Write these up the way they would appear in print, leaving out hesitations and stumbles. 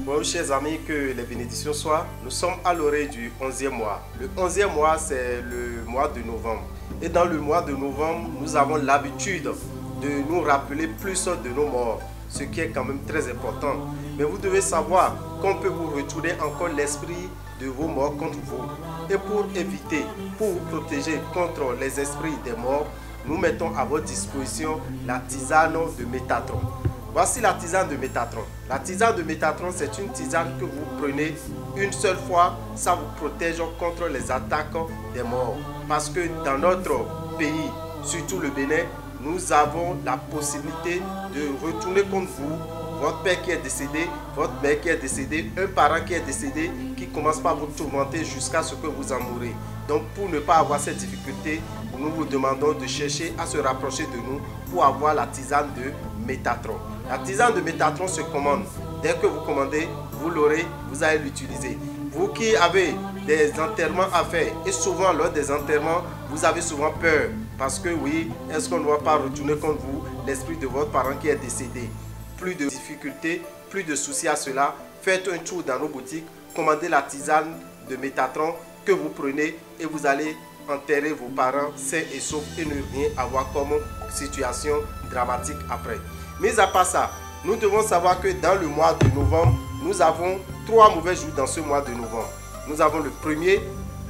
Bonjour chers amis, que les bénédictions soient. Nous sommes à l'orée du 11e mois. Le 11e mois, c'est le mois de novembre. Et dans le mois de novembre, nous avons l'habitude de nous rappeler plus de nos morts, ce qui est quand même très important. Mais vous devez savoir qu'on peut vous retourner encore l'esprit de vos morts contre vous. Et pour éviter, pour vous protéger contre les esprits des morts, nous mettons à votre disposition la tisane de Métatron. Voici la tisane de Métatron. La tisane de Métatron, c'est une tisane que vous prenez une seule fois. Ça vous protège contre les attaques des morts. Parce que dans notre pays, surtout le Bénin, nous avons la possibilité de retourner contre vous, votre père qui est décédé, votre mère qui est décédée, un parent qui est décédé, qui commence par vous tourmenter jusqu'à ce que vous en mourrez. Donc pour ne pas avoir cette difficulté, nous vous demandons de chercher à se rapprocher de nous pour avoir la tisane de Métatron. La tisane de Métatron se commande. Dès que vous commandez, vous l'aurez, vous allez l'utiliser. Vous qui avez des enterrements à faire, et souvent lors des enterrements, vous avez souvent peur. Parce que oui, est-ce qu'on ne va pas retourner contre vous l'esprit de votre parent qui est décédé? Plus de difficultés, plus de soucis à cela. Faites un tour dans nos boutiques, commandez la tisane de Métatron que vous prenez et vous allez enterrer vos parents sains et saufs et ne rien avoir comme situation dramatique après. Mais à part ça, nous devons savoir que dans le mois de novembre, nous avons 3 mauvais jours dans ce mois de novembre. Nous avons le 1er,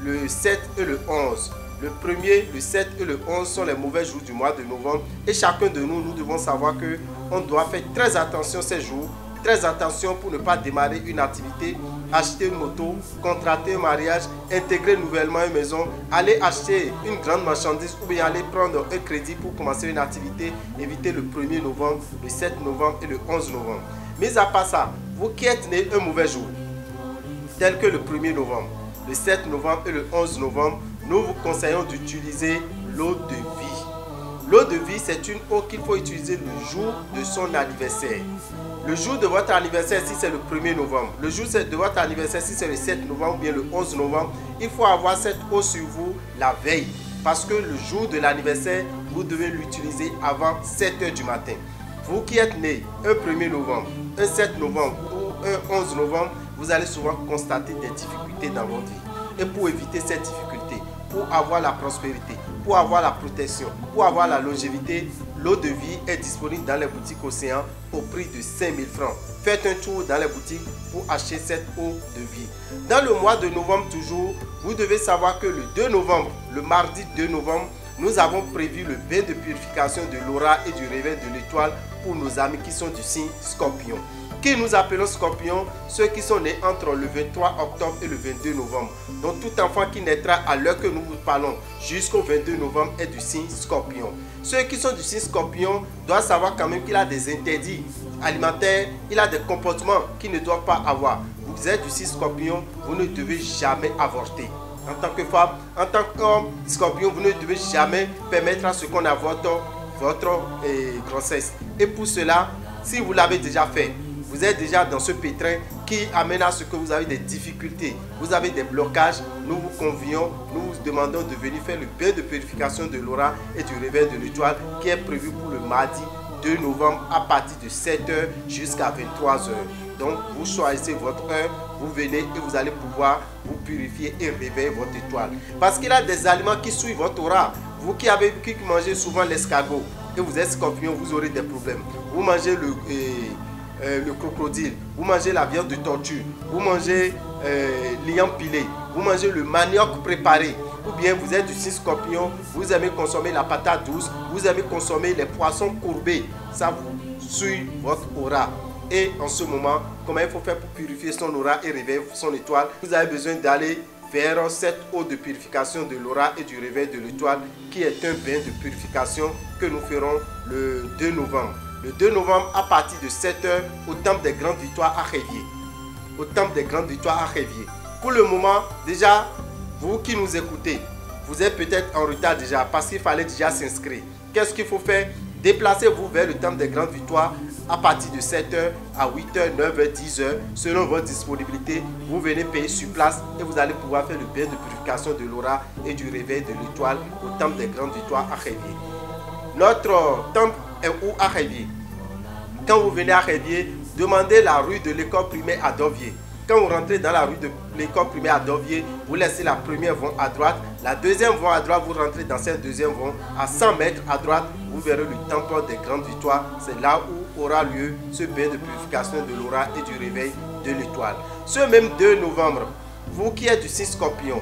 le 7 et le 11. Le 1er, le 7 et le 11 sont les mauvais jours du mois de novembre. Et chacun de nous, nous devons savoir qu'on doit faire très attention ces jours. Très attention pour ne pas démarrer une activité, acheter une moto, contracter un mariage, intégrer nouvellement une maison, aller acheter une grande marchandise ou bien aller prendre un crédit pour commencer une activité. Éviter le 1er novembre, le 7 novembre et le 11 novembre. Mais à part ça, vous qui êtes né un mauvais jour, tel que le 1er novembre, le 7 novembre et le 11 novembre, nous vous conseillons d'utiliser l'eau de vie. L'eau de vie, c'est une eau qu'il faut utiliser le jour de son anniversaire. Le jour de votre anniversaire, si c'est le 1er novembre, le jour de votre anniversaire, si c'est le 7 novembre ou bien le 11 novembre, il faut avoir cette eau sur vous la veille. Parce que le jour de l'anniversaire, vous devez l'utiliser avant 7 h du matin. Vous qui êtes né un 1er novembre, un 7 novembre ou un 11 novembre, vous allez souvent constater des difficultés dans votre vie. Et pour éviter cette difficulté, pour avoir la prospérité, pour avoir la protection, pour avoir la longévité, l'eau de vie est disponible dans les boutiques Océan au prix de 5 000 francs. Faites un tour dans les boutiques pour acheter cette eau de vie. Dans le mois de novembre toujours, vous devez savoir que le 2 novembre, le mardi 2 novembre, nous avons prévu le bain de purification de l'aura et du réveil de l'étoile pour nos amis qui sont du signe Scorpion. Qui nous appelons Scorpion, ceux qui sont nés entre le 23 octobre et le 22 novembre. Donc tout enfant qui naîtra à l'heure que nous vous parlons jusqu'au 22 novembre est du signe Scorpion. Ceux qui sont du signe Scorpion doivent savoir quand même qu'il a des interdits alimentaires, il a des comportements qu'il ne doit pas avoir. Vous êtes du signe Scorpion, vous ne devez jamais avorter. En tant que femme, en tant qu'homme Scorpion, vous ne devez jamais permettre à ce qu'on avorte votre grossesse. Et pour cela, si vous l'avez déjà fait, vous êtes déjà dans ce pétrin qui amène à ce que vous avez des difficultés, vous avez des blocages, nous vous convions, nous vous demandons de venir faire le bain de purification de l'aura et du réveil de l'étoile qui est prévu pour le mardi 2 novembre à partir de 7 h jusqu'à 23 h. Donc vous choisissez votre heure, vous venez et vous allez pouvoir vous purifier et réveiller votre étoile. Parce qu'il y a des aliments qui suivent votre aura. Vous qui mangez souvent l'escargot et vous êtes Scorpion, vous aurez des problèmes. Vous mangez le crocodile, vous mangez la viande de tortue, vous mangez lion pilé, vous mangez le manioc préparé, ou bien vous êtes du signe Scorpion, vous aimez consommer la patate douce, vous aimez consommer les poissons courbés, ça vous suit votre aura. Et en ce moment, comment il faut faire pour purifier son aura et réveiller son étoile? Vous avez besoin d'aller vers cette eau de purification de l'aura et du réveil de l'étoile qui est un bain de purification que nous ferons le 2 novembre. Le 2 novembre à partir de 7 h au temple des Grandes Victoires à Révier. Au temple des Grandes Victoires à Révier. Pour le moment, déjà, vous qui nous écoutez, vous êtes peut-être en retard déjà parce qu'il fallait déjà s'inscrire. Qu'est-ce qu'il faut faire? Déplacez-vous vers le temple des grandes victoires à partir de 7h à 8h, 9h, 10h, selon votre disponibilité. Vous venez payer sur place et vous allez pouvoir faire le bain de purification de l'aura et du réveil de l'étoile au temple des grandes victoires à Révier. Notre temple est où à Révier? Quand vous venez à Révier, demandez la rue de l'école primaire à Dovier. Quand vous rentrez dans la rue de l'école primaire à Dovier, vous laissez la première voie à droite, la deuxième voie à droite, vous rentrez dans cette deuxième voie. À 100 mètres à droite, vous verrez le temple des grandes victoires. C'est là où aura lieu ce bain de purification de l'aura et du réveil de l'étoile. Ce même 2 novembre, vous qui êtes du signe Scorpion,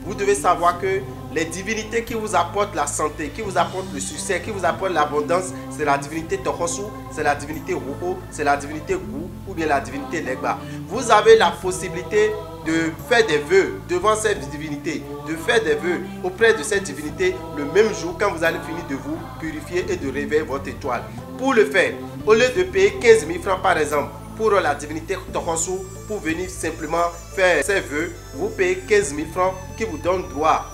vous devez savoir que les divinités qui vous apportent la santé, qui vous apportent le succès, qui vous apportent l'abondance, c'est la divinité Tohosu, c'est la divinité Ruho, c'est la divinité Gu ou bien la divinité Legba. Vous avez la possibilité de faire des vœux devant cette divinité, de faire des vœux auprès de cette divinité le même jour quand vous allez finir de vous purifier et de réveiller votre étoile. Pour le faire, au lieu de payer 15 000 francs par exemple, pour la divinité Tohosu, pour venir simplement faire ses vœux, vous payez 15 000 francs qui vous donne droit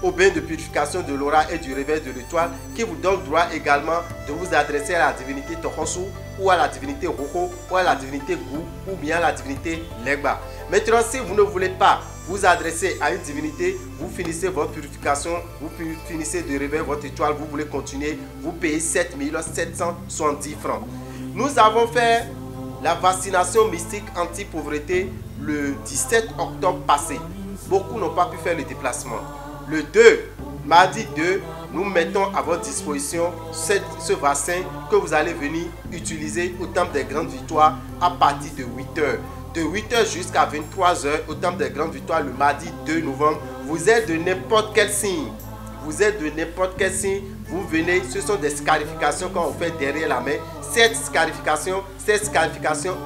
au bain de purification de l'aura et du réveil de l'étoile, qui vous donne droit également de vous adresser à la divinité Tohosu ou à la divinité Ruho ou à la divinité Gu ou bien à la divinité Legba. Maintenant, si vous ne voulez pas vous adresser à une divinité, vous finissez votre purification, vous finissez de réveiller votre étoile, vous voulez continuer, vous payez 7 770 francs. Nous avons fait la vaccination mystique anti-pauvreté le 17 octobre passé. Beaucoup n'ont pas pu faire le déplacement. Le 2, mardi 2, nous mettons à votre disposition ce vaccin que vous allez venir utiliser au temple des grandes victoires à partir de 8h. De 8h jusqu'à 23h au temple des grandes victoires le mardi 2 novembre. Vous êtes de n'importe quel signe. Vous êtes de n'importe quel signe. Vous venez, ce sont des scarifications qu'on fait derrière la main. Cette scarification,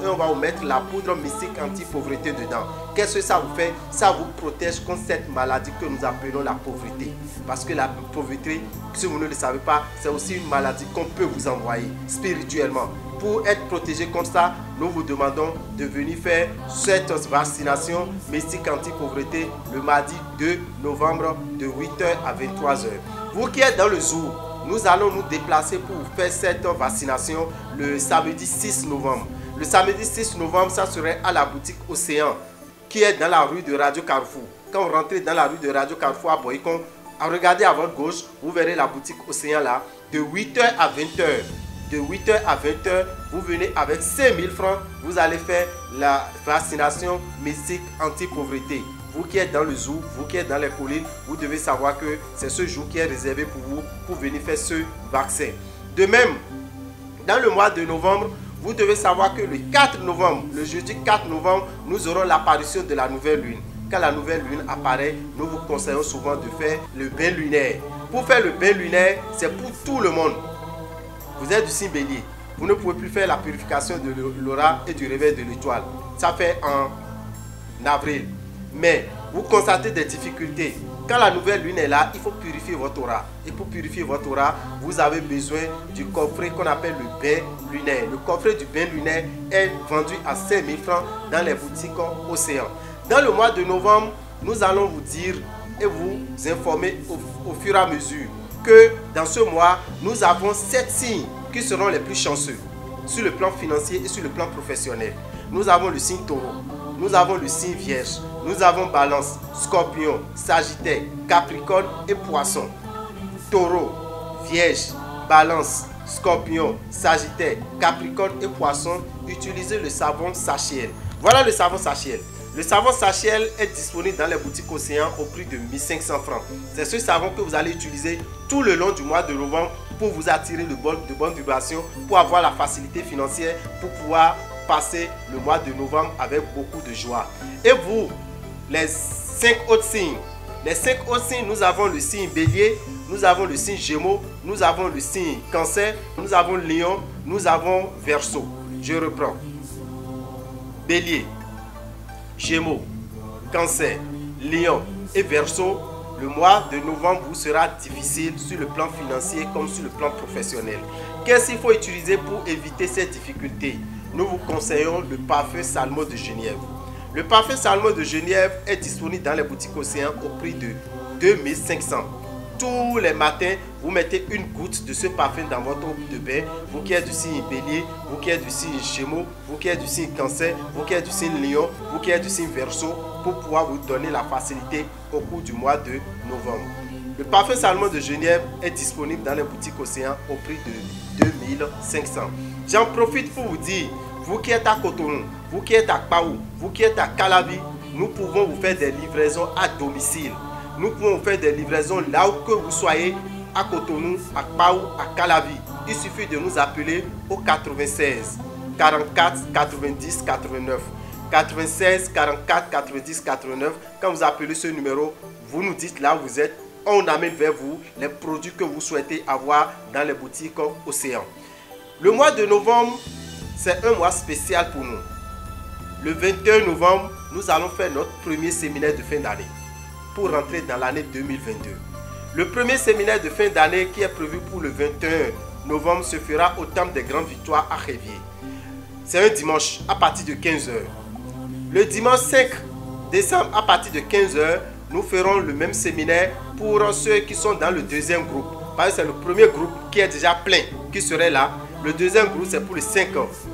et on va vous mettre la poudre mystique anti-pauvreté dedans. Qu'est-ce que ça vous fait? Ça vous protège contre cette maladie que nous appelons la pauvreté. Parce que la pauvreté, si vous ne le savez pas, c'est aussi une maladie qu'on peut vous envoyer spirituellement. Pour être protégé contre ça, nous vous demandons de venir faire cette vaccination mystique anti-pauvreté le mardi 2 novembre de 8h à 23h. Vous qui êtes dans le zoo, nous allons nous déplacer pour faire cette vaccination le samedi 6 novembre. Le samedi 6 novembre, ça serait à la boutique Océan qui est dans la rue de Radio Carrefour. Quand vous rentrez dans la rue de Radio Carrefour à Boycon, regardez à votre gauche, vous verrez la boutique Océan là, de 8h à 20h. De 8h à 20h, vous venez avec 5 000 francs, vous allez faire la vaccination mystique anti-pauvreté. Vous qui êtes dans le zoo, vous qui êtes dans les collines, vous devez savoir que c'est ce jour qui est réservé pour vous pour venir faire ce vaccin. De même, dans le mois de novembre, vous devez savoir que le 4 novembre, le jeudi 4 novembre, nous aurons l'apparition de la nouvelle lune. Quand la nouvelle lune apparaît, nous vous conseillons souvent de faire le bain lunaire. Pour faire le bain lunaire, c'est pour tout le monde. Vous êtes du signe Bélier, vous ne pouvez plus faire la purification de l'aura et du réveil de l'étoile. Ça fait en avril. Mais vous constatez des difficultés. Quand la nouvelle lune est là, il faut purifier votre aura. Et pour purifier votre aura, vous avez besoin du coffret qu'on appelle le bain lunaire. Le coffret du bain lunaire est vendu à 5 000 francs dans les boutiques Océan. Dans le mois de novembre, nous allons vous dire et vous informer au fur et à mesure que dans ce mois, nous avons 7 signes qui seront les plus chanceux sur le plan financier et sur le plan professionnel. Nous avons le signe Taureau, nous avons le signe Vierge, nous avons Balance, Scorpion, Sagittaire, Capricorne et Poisson. Taureau, Vierge, Balance, Scorpion, Sagittaire, Capricorne et Poisson, utilisez le savon Sachiel. Voilà le savon Sachiel. Le savon Sachiel est disponible dans les boutiques Océan au prix de 1500 francs. C'est ce savon que vous allez utiliser tout le long du mois de novembre pour vous attirer de bonnes vibrations, pour avoir la facilité financière, pour pouvoir passer le mois de novembre avec beaucoup de joie. Et vous, les 5 autres signes. Les 5 autres signes, nous avons le signe Bélier, nous avons le signe Gémeaux, nous avons le signe Cancer, nous avons Lion, nous avons Verseau. Je reprends. Bélier, Gémeaux, Cancer, Lion et Verseau, le mois de novembre vous sera difficile sur le plan financier comme sur le plan professionnel. Qu'est-ce qu'il faut utiliser pour éviter ces difficultés? Nous vous conseillons le parfum Salmo de Genièvre. Le parfum Salmo de Genièvre est disponible dans les boutiques Océan au prix de 2500. tous les matins, vous mettez une goutte de ce parfum dans votre eau de bain. Vous qui êtes du signe bélier, vous qui êtes du signe gémeaux, vous qui êtes du signe cancer, vous qui êtes du signe lion, vous qui êtes du signe verseau, pour pouvoir vous donner la facilité au cours du mois de novembre. Le parfum Salomon de Genièvre est disponible dans les boutiques Océan au prix de 2500. J'en profite pour vous dire, vous qui êtes à Cotonou, vous qui êtes à Kpaou, vous qui êtes à Calavi, nous pouvons vous faire des livraisons à domicile. Nous pouvons vous faire des livraisons là où que vous soyez, à Cotonou, à Kpaou, à Calavi. Il suffit de nous appeler au 96 44 90 89. 96 44 90 89. Quand vous appelez ce numéro, vous nous dites là où vous êtes. On amène vers vous les produits que vous souhaitez avoir dans les boutiques Océan. Le mois de novembre, c'est un mois spécial pour nous. Le 21 novembre, nous allons faire notre premier séminaire de fin d'année pour rentrer dans l'année 2022. Le premier séminaire de fin d'année qui est prévu pour le 21 novembre se fera au Temple des Grandes Victoires à Révier. C'est un dimanche à partir de 15 h. Le dimanche 5 décembre à partir de 15 h, nous ferons le même séminaire pour ceux qui sont dans le deuxième groupe. Parce que c'est le premier groupe qui est déjà plein qui serait là. Le deuxième groupe, c'est pour le 5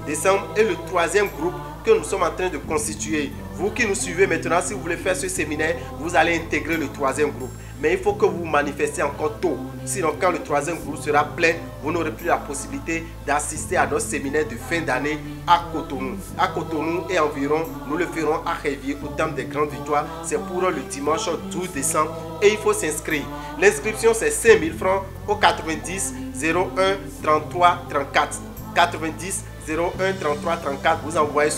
décembre. Et le troisième groupe que nous sommes en train de constituer. Vous qui nous suivez maintenant, si vous voulez faire ce séminaire, vous allez intégrer le troisième groupe. Mais il faut que vous vous manifestiez encore tôt. Sinon, quand le troisième groupe sera plein, vous n'aurez plus la possibilité d'assister à notre séminaire de fin d'année à Cotonou. À Cotonou et environ, nous le ferons à Révier au Temple des Grandes Victoires. C'est pour le dimanche 12 décembre et il faut s'inscrire. L'inscription, c'est 5000 francs au 90 01 33 34. 90 01 33 34. Vous envoyez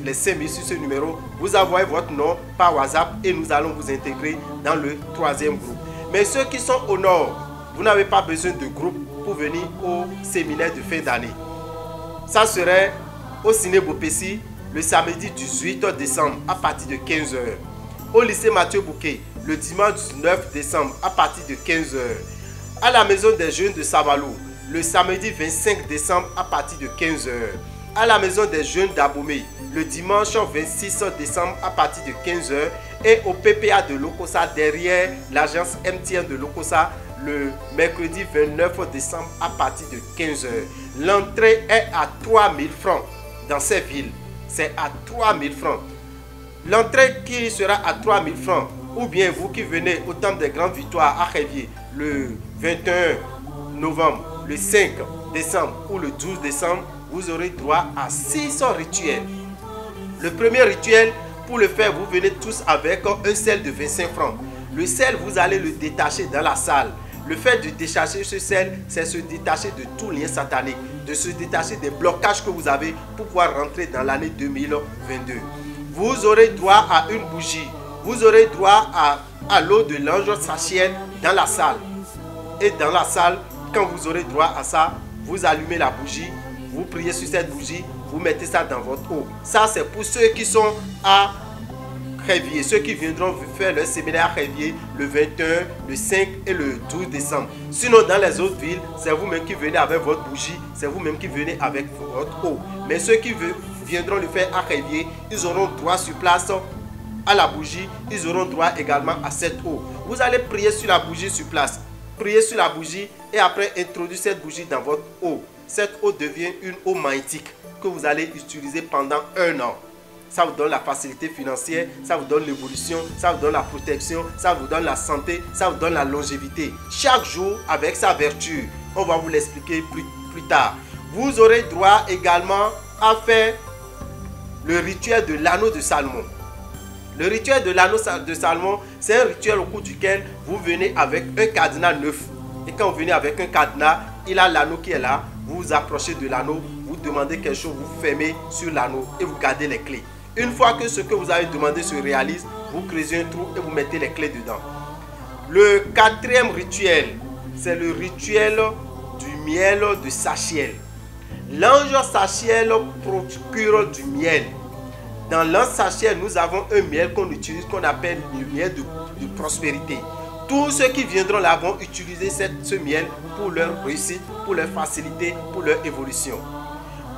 les 5000 sur ce numéro. Vous envoyez votre nom par WhatsApp et nous allons vous intégrer dans le troisième groupe. Mais ceux qui sont au nord, vous n'avez pas besoin de groupe pour venir au séminaire de fin d'année. Ça serait au Ciné Bopessi le samedi 18 décembre à partir de 15 h. Au lycée Mathieu Bouquet le dimanche 9 décembre à partir de 15 h. À la maison des jeunes de Savalou le samedi 25 décembre à partir de 15 h. À la maison des jeunes d'Abomey le dimanche 26 décembre à partir de 15 h. Et au PPA de Lokossa derrière l'agence MTN de Lokossa le mercredi 29 décembre à partir de 15 h. L'entrée est à 3000 francs dans ces villes. C'est à 3000 francs. L'entrée qui sera à 3000 francs, ou bien vous qui venez au Temple des Grandes Victoires à Révier le 21 novembre, le 5 décembre ou le 12 décembre, vous aurez droit à 600 rituels. Le premier rituel, pour le faire, vous venez tous avec un sel de 25 francs. Le sel, vous allez le détacher dans la salle. Le fait de détacher ce sel, c'est se détacher de tout lien satanique, de se détacher des blocages que vous avez pour pouvoir rentrer dans l'année 2022. Vous aurez droit à une bougie. Vous aurez droit à l'eau de l'ange Sachiel dans la salle. Et dans la salle, quand vous aurez droit à ça, vous allumez la bougie, vous priez sur cette bougie, vous mettez ça dans votre eau. Ça, c'est pour ceux qui sont à Révier, ceux qui viendront faire leur séminaire à Révier le 21, le 5 et le 12 décembre. Sinon, dans les autres villes, c'est vous-même qui venez avec votre bougie, c'est vous-même qui venez avec votre eau. Mais ceux qui viendront le faire à Révier, ils auront droit sur place à la bougie, ils auront droit également à cette eau. Vous allez prier sur la bougie sur place, prier sur la bougie et après introduire cette bougie dans votre eau. Cette eau devient une eau magnétique que vous allez utiliser pendant 1 an. Ça vous donne la facilité financière, ça vous donne l'évolution, ça vous donne la protection, ça vous donne la santé, ça vous donne la longévité. Chaque jour avec sa vertu. On va vous l'expliquer plus tard. Vous aurez droit également à faire le rituel de l'anneau de Salomon. Le rituel de l'anneau de Salomon, c'est un rituel au cours duquel vous venez avec un cadenas neuf. Et quand vous venez avec un cadenas, il a l'anneau qui est là. Vous vous approchez de l'anneau, vous demandez quelque chose, vous fermez sur l'anneau et vous gardez les clés. Une fois que ce que vous avez demandé se réalise, vous creusez un trou et vous mettez les clés dedans. Le 4e rituel, c'est le rituel du miel de Sachiel. L'ange Sachiel procure du miel. Dans l'ange Sachiel, nous avons un miel qu'on utilise, qu'on appelle le miel de prospérité. Tous ceux qui viendront là vont utiliser ce miel pour leur réussite, pour leur facilité, pour leur évolution.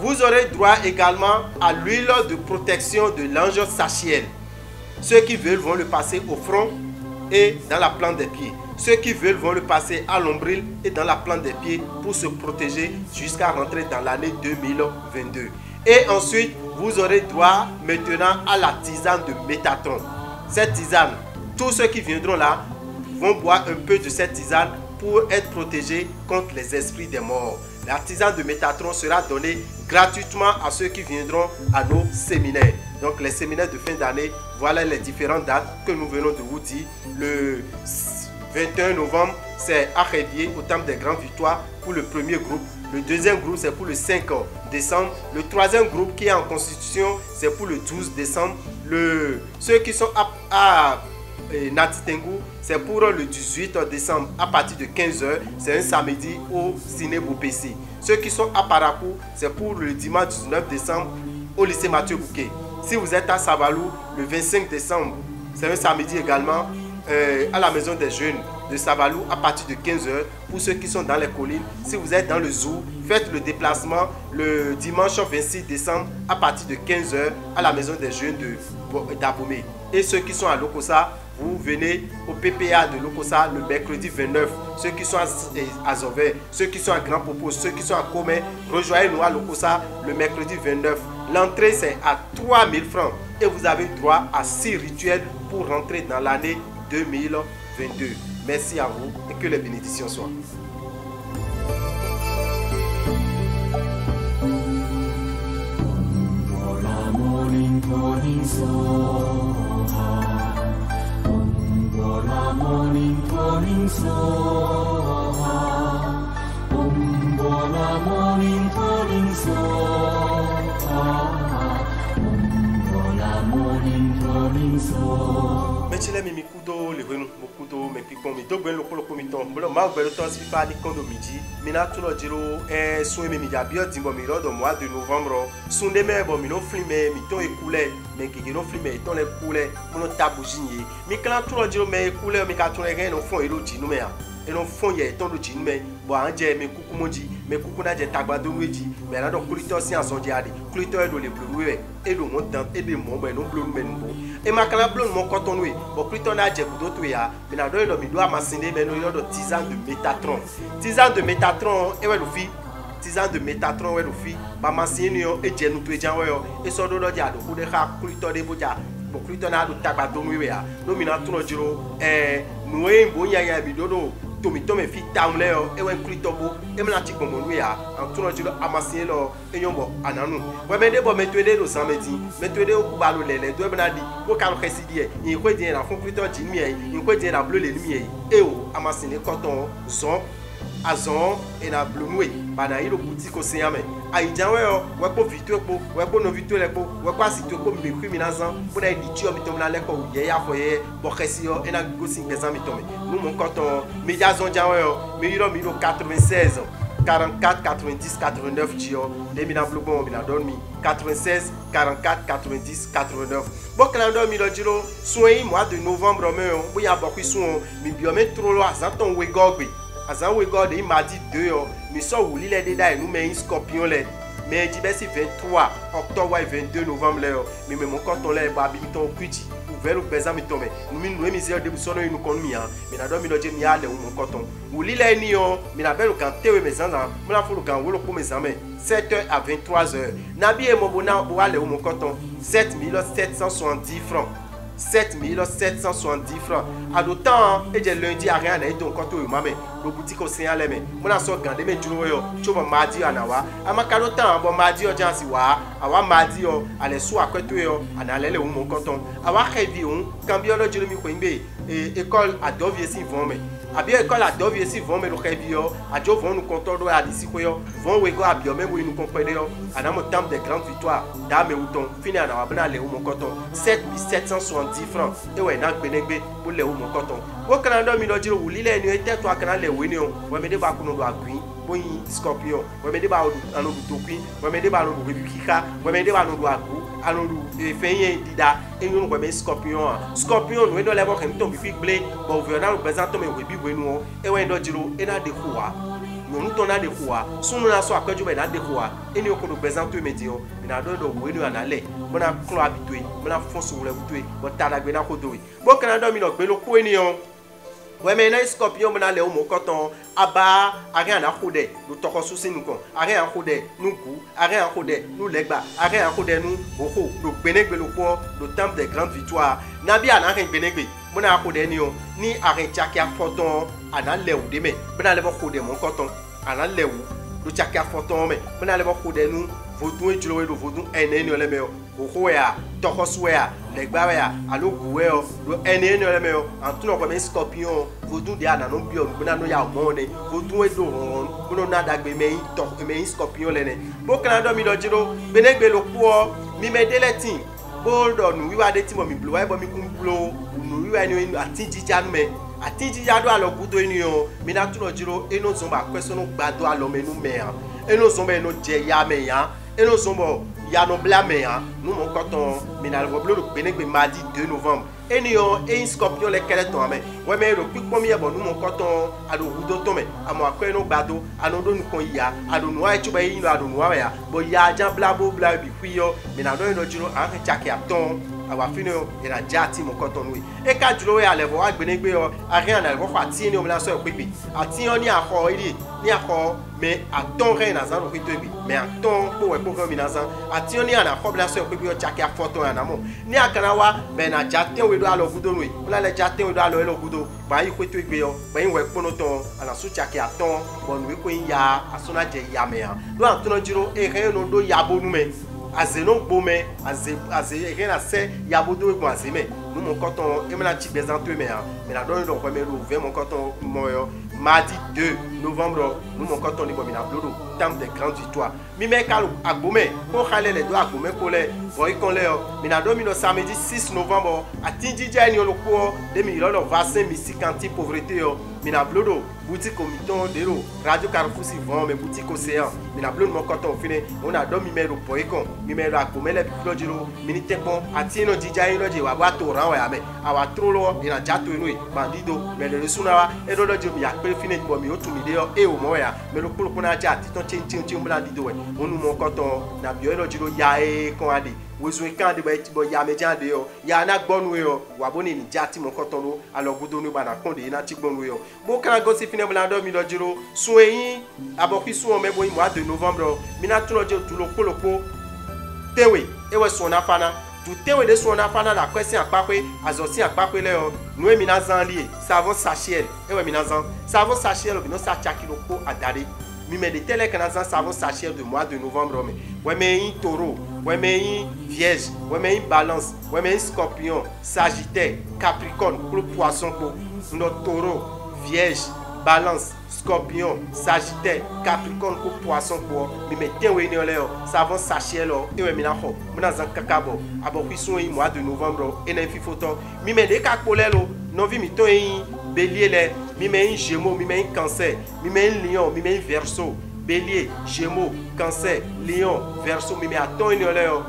Vous aurez droit également à l'huile de protection de l'ange Sachiel. Ceux qui veulent vont le passer au front et dans la plante des pieds. Ceux qui veulent vont le passer à l'ombril et dans la plante des pieds pour se protéger jusqu'à rentrer dans l'année 2022. Et ensuite, vous aurez droit maintenant à la tisane de Métatron. Cette tisane, tous ceux qui viendront là vont boire un peu de cette tisane pour être protégés contre les esprits des morts. La tisane de Métatron sera donnée gratuitement à ceux qui viendront à nos séminaires. Donc les séminaires de fin d'année, voilà les différentes dates que nous venons de vous dire. Le 21 novembre, c'est à Révier, au Temple des Grandes Victoires pour le premier groupe. Le deuxième groupe, c'est pour le 5 décembre. Le troisième groupe qui est en constitution, c'est pour le 12 décembre. Ceux qui sont à Natitengu, c'est pour le 18 décembre à partir de 15 h. C'est un samedi au Ciné Bopessi. Ceux qui sont à Parakou, c'est pour le dimanche 19 décembre au lycée Mathieu Bouquet. Si vous êtes à Savalou, le 25 décembre, c'est un samedi également à la maison des jeunes de Savalou à partir de 15 h. Pour ceux qui sont dans les collines, si vous êtes dans le zoo, faites le déplacement le dimanche 26 décembre à partir de 15 h à la maison des jeunes d'Abomey. Et ceux qui sont à Lokossa, vous venez au PPA de Lokossa le mercredi 29. Ceux qui sont à Zové, ceux qui sont à Grand Popo, ceux qui sont à Comé, rejoignez-nous à Lokossa le mercredi 29. L'entrée c'est à 3000 francs et vous avez droit à 6 rituels pour rentrer dans l'année 2022. Merci à vous et que les bénédictions soient. Mechile mi mikudo le wenu mokudo me pikon mi dogben loko mi ton bolo ma gbero ton si fa ni kondo miji mi na tuno jiro sun mi ja bio dimbo mi rodo mois de novembre sun de me bo mi no flime mi ton ekule me keke no flime ton le kule mo no tabujinye mi klan tuno jiro me ekule mi ka tun egen no fon ero jinu me ya eno fon ye ton do jinu me bo anje me kuku moji me kuku na je tagbado meji me na do kulito si asonje ade kulito e do le blue e do mo dan e de mo be no blue me nbo et ma clan blonde mon coton oui bon plutôt na je kudo to ya mais na do lo mi do amasinde me no yo do tisane de Métatron. Tisane de Métatron e we do fi tisane de Métatron we do fi ba masine yo e je nu to e jan we yo e so do ja do ku de ha kulito de boja bon kulito na do tagbado we ya no mi na tuno jiro nu e bo ya mi do tomi fi tamle yo e we kulito bo e me na ti gbon we ya an tuno jiro amasine lo e yombo ananu we me de bo me to de do samedi me to de o ba lo lele do e na di ko ka lo kesi die yin ko die na fun kulito ji mi e yin ko die na bleu le mi e o amasine koton zon azon e na bleu we ba na iro boutique o se yame aijan we yo we ko vito epo we ko no vito le po we ko asito epo mi criminal zan bo na di ti o mi to na le ko ye ya fo ye bo kesi yo e na go sin bezan mi to me nous mon koton mi ja zon ja we yo mi iro 96 44 90 89 Gio, les mina bloubon mina dormi 96 44 90 89. Bon calendrier mina Giro, soin mois de novembre mais on ya beaucoup son mi biomètre trop loin azanton wegogbe. Azan wegogbe il m'a dit 2 mi so wuli les détails nous mais scorpion les mais dibesi 23 octobre et 22 novembre là mi me mon canton là babi ton kuti ouvert bezan mi tombe nous mi mi zero de sono nous kon mi mi na do mi no je mi ale mon canton wuli les ni yo mi na belo kan tewe mes anza mi na fulu kan wolo ko mes amen 7h à 23h nabi e mo bona bo ale mon canton 7770 francs 7770 francs. À d'autant, et j'ai lundi à rien, et donc quand tu m'amènes, le boutique au Seigneur, mais mon assaut gardé, mais tu vois, mardi à Nawa. À ma calotan, bon mardi au Jansiwa, à wa mardi, à les soirs que tu es, à aller au mon canton. À wa révion, quand bien le Jérémy Quimbe, école à Dovier si vont, mais à bien école à Dovier si vont, mais le révion, à Dieu vont nous compter à d'ici, vont ou à bien, même où nous comprenons, à notre temple des grandes victoires, dame et outon, fini à Nawa, aller au mon canton, 7770 francs. Et ouais, n'a pas de pour les mon coton. Au Canada, mi no jiro wuli le ni ete to akana le we ni o. We me de ba kuno do agui, boyi scorpion. We me de ba anu do topi, we me de ba anu do bikika, we me de ba anu do agu, anu do feye dida, e ñu we me scorpion. Scorpion we do le bo kem to bi fi ble, bo we na represent to me we bi we nu o. E we do jiro e na de kuwa. Nous ton a de quoi, son na so akaju be na de quoi. E ni o ko do represent to me di o. Mi na do we ni ana le. mona clan habitué mona fonce ou le habitué bon tada gbe na kodo wi bo kana do mi no gbe lo ko eniyan ouais mais na scorpion mona le o mo koton aba rien na khode lu toko susi nu kon rien khode nu ku rien khode nu legba rien khode nu oho lu gbenegbe lu ko le temple des grandes victoires na bi ana rien gbenegbe mona khode ni o ni rien chakia foton ana le u de me mona le bo khode mo koton ana le u lu chakia foton me mona le bo khode nu vodun ejulo we do vodun eneni ole me o oho ya toko suya legba ya alo guwe o do eneni ole me o antuno ko me scorpion vodun de ana no bi o gbona no ya mo ne vodun e do ron gbona na dagbe me to me scorpion le ne bo kan do mi do jiro benegbe lo ku o mi me deletin bo do nu wiwa de ti mo mi blo wa bo mi kun blo nu wiwa ni atinji janu me atinji jadu alo gudo ni o mi na tuno jiro eno zomba kwesono gbado alo me nu me an eno zomba eno je ya me ya eno zomba ya no blame ya nous mon coton minal roblo le benegbe mardi 2 novembre enion e scorpion le keleton ame we me ro pi pomi e bon nous mon coton ado hudo to me amo akwe no gbado anodo nu kon ya ado nu ai chuba yi no ado nu wa ya bo ya jan blabo bla bi kwiyo minado no jiro an chake aton awa fino ira jati mon coton nu e ka juro ya levo wa benegbe o arian na levo fa ti ni o mla so pepe ati oni akọ iri ni akọ mais aton re na zan ro kito bi mais aton po we po mi na zan ati oni ana ko bla so pepe o chake afoto ya na mo ni akana wa be na jate we do alo gudo nu la le jate we do alo elo gudo ba yi kweto igbe yo ba yi we pono ton ana su chake aton bon we ko ya asuna je ya me ya do antono jiro e re no do ya bonu me azeno gbome aze rien se ya bodo egun azeme nous mon coton e mena chi bezanto me ya mais la don do ko me lo ve mon coton moyo mardi 2 novembre nous mon coton ni bomina blodo temple des grandes victoires mi me kalu agbome ko khale le do agbome ko le boy kon le o mi na do mi no samedi 6 novembre atinji ja ni oloko de mi lo vaccin mystique anti pauvreté o mi na blodo boutique au miton de ro radio Carrefour si vend mais boutique océan mi na blodo mon coton fini on a do mi me lo boy kon mi me lo agbome le bi jiro mi ni tekon ati no dija yin lo je wa wa to ran wa me awa tro lo ina jato inu bandido me le suna wa e do jo mi ya pe fini bo mi o tu mi de o e o mo ya me lo polo na ja ti ton chin bandido we onu mo coton na bi o lo jiro ya e kon ade wezu kan de bo ya me jande o ya na gbonu e o wa bo ni ni jati mo coton lo alo gudo ni ba na kon de na ti gbonu e o bo kan go si fini mo la do mi lo jiro sun eyin aboki sun o me bo mois de novembre mi na tun lo je tu lo polopo tewe e we sun na fana tu tewe de sun na fana la question apakwe azosi apakwe le o nu e mi na zan lié savon sachet e we mi na zan savon sachet lo bi no sa chakilo ko adare mi me de tele kana zan savon sachet de mois de novembre me we me yin taureau we me yin vierge we me yin balance we me yin scorpion sagittaire capricorne pour poisson ko no taureau vierge balance scorpion sagittaire capricorne ko poisson ko mi me tenwe ni ole o savon sachet lo e we mi na ho mo na zan kakabo abo kwisun yi mois de novembre e na fi photo mi me de ka pole lo no vi mi to yin bélier le mi me yin gémeaux mi me yin cancer mi me yin lion mi me yin verseau bélier gémeaux cancer lion verseau mi me aton ni ole o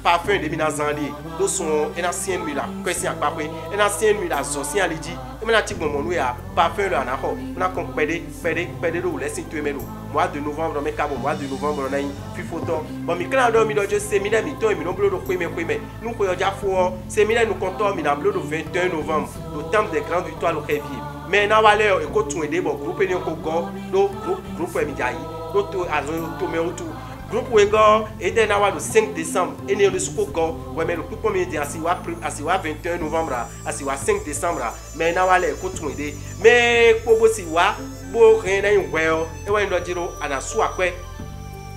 parfum de mina zanli do son en ancien nuit la question apapwe en ancien nuit la zosia lidi e mena ti gbon nu ya parfum le ana ho na kon pede do lesin tu emelo mois de novembre me kabo mois de novembre na fi photo bon mi kana do mi do je se mi na mi to mi no blo do kweme nu ko yo ja fo se mi na nu konto mi na blo do 21 novembre le temple des grandes victoires le Révier mais na wale e ko tun ede bo groupe ni ko go do groupe mi jayi do to azo to me otu groupe wego et na wa le 5 décembre et ne le skoko ouais mais le coup premier dia asi wa 21 novembre asi wa 5 décembre mais na wa le ko tun ede mais pobo si wa bo ren na yin well e wa ndo jiro ana su akwe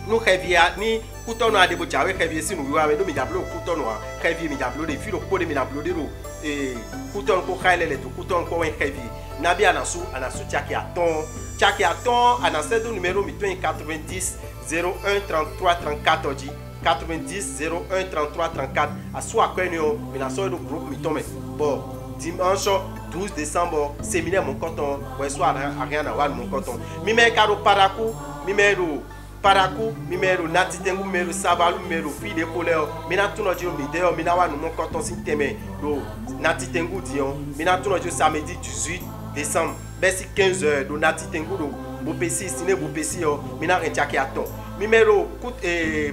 nu Révier ni kutono adebo jawe Révier si nu wa do mi jablo kutono wa Révier mi jablo de filo ko de mi jablo de ro e kutono ko khale le to kutono ko wen Révier na bi ana su chaki aton ana sedo numéro mi 90 01 33 34 dit 90 01 33 34 à soit kwenyo mais la soirée du groupe mi tombe bon dimanche 12 décembre séminaire mon coton ouais soit rien à voir mon coton mi me caro paraku mi mero paraku mi mero natitengu mero savalu mero fille poleo mi na tuno jiro mi deo mi na wa mon coton sin teme do natitengu dion mi na tuno jiro samedi 18 décembre versi 15h do natitengu do bopesi sine bopesi o mina renchaki aton mi mero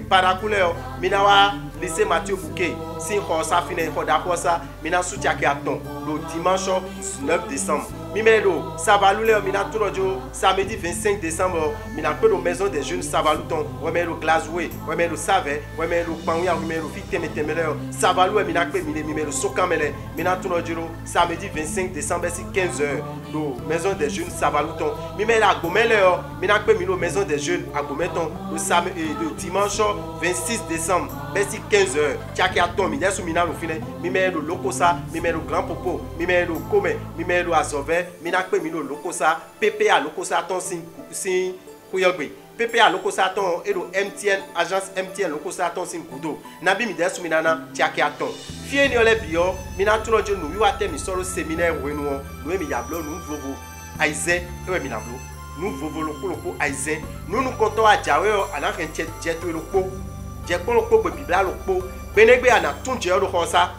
paraku le o mina wa lycée Mathieu Bouquet. Si on ça finit, on d'accord ça, mina soutien qui attend le dimanche 19 décembre. Mimelo, Savalou le mina tout le jour, samedi 25 décembre, mina peu de maison des jeunes Savalouton, ouais mais le glazoué, ouais mais le savé, ouais mais le panouya, ouais mais le fit temetemele, Savalou et mina peu mine le sokamele, mina tout le jour, samedi 25 décembre c'est 15h, le maison des jeunes Savalouton. Mimela à Gomele, mina peu mine maison des jeunes à Gometon, le samedi le dimanche 26 décembre, c'est 15h, tiaki à ton mine sous mina le finet, mimelo lokosa, mimelo grand popo, mimelo come, mimelo azové. Minakpe mino lokosa PP a lokosa ton sin kuyogbe PP a lokosa ton et le MTN agence MTN lokosa ton sin kudo nabi mi desu minana tiaki aton fie ni ole bio mina tuno jo nu wiwa te mi solo séminaire wenu nu mi yablo nu vovo aize ewe minablo nu vovo loko aize nu konto ajawe ana ken jeto loko je kon loko gbe bibla loko benegbe ana tunje lo khosa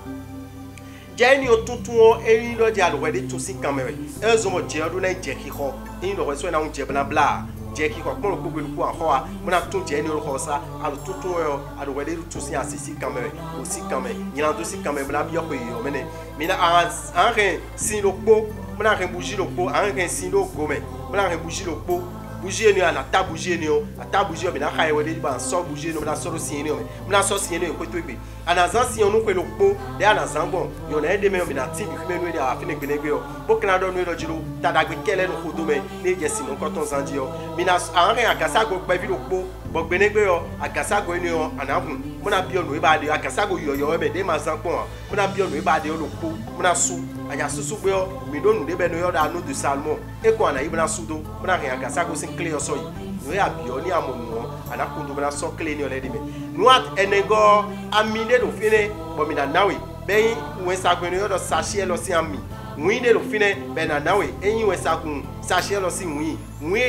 Jeni o tutuo eri lo dia lo wedi tusi kamere ezo mo je odun na je ki ho in lo so na un je bla bla je ki ho pon ko gbe ku an ho a mo na tun je ni o ho sa alo tutuo yo alo wedi tusi asisi kamere o si kamere yin do si kamere bla bi yo ko yo mene mi na an ren sin lo po mo na ren bougie lo po an ren sin lo gome mo na ren bougie lo po bougie ni ana ta bougie ni o ata bougie mi na khaye wedi ba so bougie no na so sin ni o mi na so sin ni ko to egbe anazan si onu kwelo po de anazan bon yo na ede me mi na ti bi me no de afine gbenegbe o bo kana do no jiro tadagbe kele no kodo me ni je si no koton zandi o mi na anre agasa go gbe bi lo po bo gbenegbe o agasa go ni o anahun mo na bi onu e ba de agasa go yoyo me de ma zan pon mo na bi onu e ba de o lo po mo na su aya susu gbe o mi do nu de be no yo da no de salmon e ko ana ibna sudo mo na agasa go sin clear so yi we abio ni amonu ana kundu na so clean ni olede me nuat enego amine do fine bo mi na nawe ben we sagbenu yo do sachet lo si ami wi ne lo fine ben na nawe eyin we sagun sachet lo si wi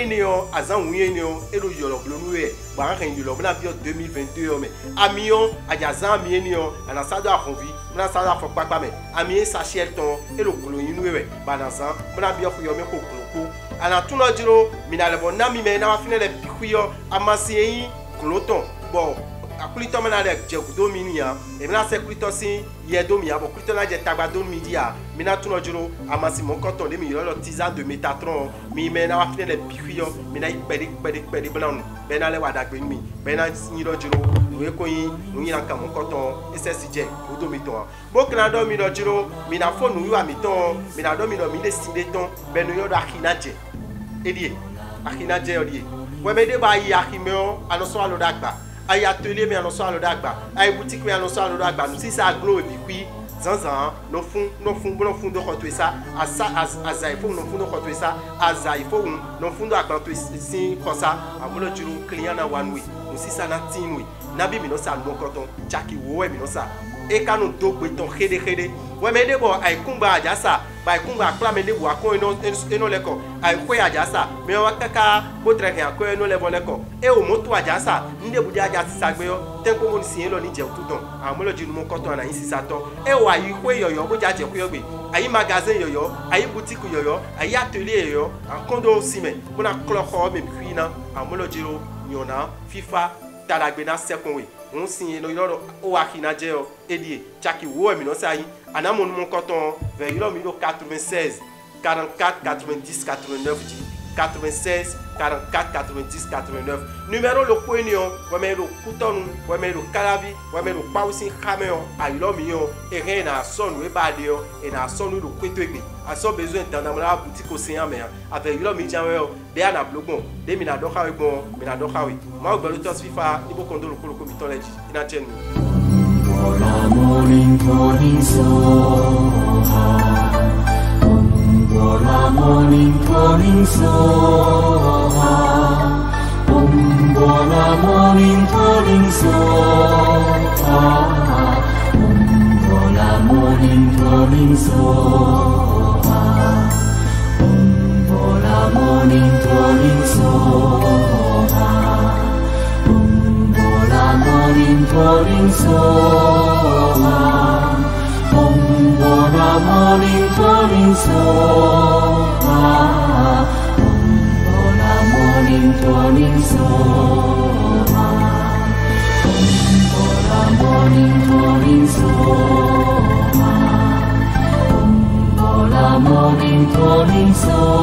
ni o azan wi ni o e lo yo lo blonu e ba ran yo lo na bio 2022 me ami o ajazan mi ni o ana sado akonvi na sado afo papa me ami sachet ton e lo kolo yin we ba na san na bio ko yo me ko kolo ana tuno jiro minalebo na mi me na wa fine le bikuyo amasi yin kloton bo akulito mana le jegudo mi ya e na se kulito sin yedo mi ya bo kulito na je tagbado mi dia mina tuno jiro amasi mon koton le mi lo tisane de Métatron mi me na wa fine le bikuyo mi na ipedi blan be na le wa dagbe mi be na yin lo jiro we ko yin nu yin kan mon koton ss je odo mi ton bo kana do mi lo jiro mi na fo nu wa mi ton mi na do mi lo mi le sinde ton be nu yo do akina je edie akina je odie we me de ba yi akimeo anoso alo dagba ay atelier mi anoso alo dagba ay boutique mi anoso alo dagba nu si sa glo bi kui zanzan no fun do khoto esa asa ifo no fun do khoto esa asa ifo no fun do akbanto sin kosa amulo juru client na one way nu si sa na tin way na bi mi no sa no koton chaki wo we mi no sa e kanu do gbe ton khede we me de bo ay kumba ajasa ba kunga klame de bo akon eno leko ay kwe ajasa me wa kaka botre ke akon eno level leko e o moto ajasa nde budi ajasa sagbe yo tenko mo ni sin lo ni je tuton amulo jinu mo koton na yin sisato e wa yi kwe yoyo bo jaje kwe yogbe ayi magasin yoyo ayi boutique yoyo ayi atelier yoyo akondo sime bona kloko me kwina amulo jiro nyona FIFA talagbe na second way on signe no yoro o akina je o edie chaki wo mi no sai anamonu mon coton vers yoro mi 96 44 90 89 96 44 90 89 numéro le coignon wa me lo kuton wa me lo kalavi wa me lo pausin cameo ayilo mi yo e rien na son we ba de yo e na son lo kwetwegbe aso besoin d'entendre la boutique océan mais avec yolo mi janwe o de ana blogbon de mi na do khawe bon mi na do khawe ma gbe lo tos FIFA ibo kondo lo ko mi ton leji ina chenu Bola morning so Bola morning so Bola morning so Bola morning so Bola morning so Bola morning so Bola morning so Bola morning so Morning Soha, Om Bola Morning Soha.